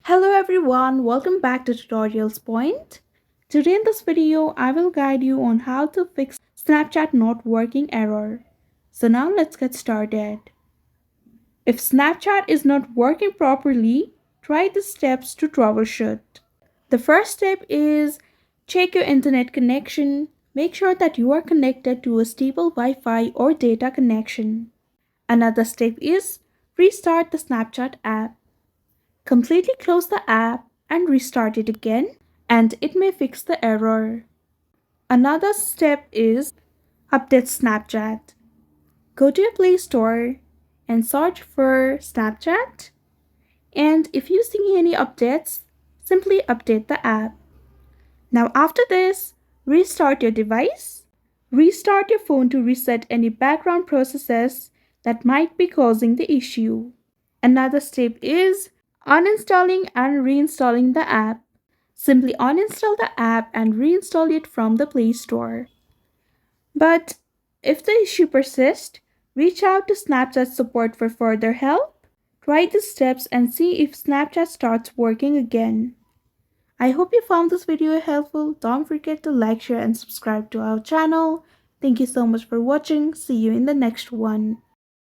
Hello everyone, welcome back to Tutorials Point. Today in this video, I will guide you on how to fix Snapchat not working error. So now let's get started. If Snapchat is not working properly, try the steps to troubleshoot. The first step is check your internet connection. Make sure that you are connected to a stable Wi-Fi or data connection. Another step is restart the Snapchat app. Completely close the app and restart it again, and it may fix the error. Another step is update Snapchat. Go to your Play Store and search for Snapchat, and if you see any updates, simply update the app. Now after this, restart your device. Restart your phone to reset any background processes that might be causing the issue. Another step is uninstalling and reinstalling the app. Simply uninstall the app and reinstall it from the Play Store. But if the issue persists, reach out to Snapchat support for further help. Try the steps and see if Snapchat starts working again. I hope you found this video helpful. Don't forget to like, share, and subscribe to our channel. Thank you so much for watching. See you in the next one.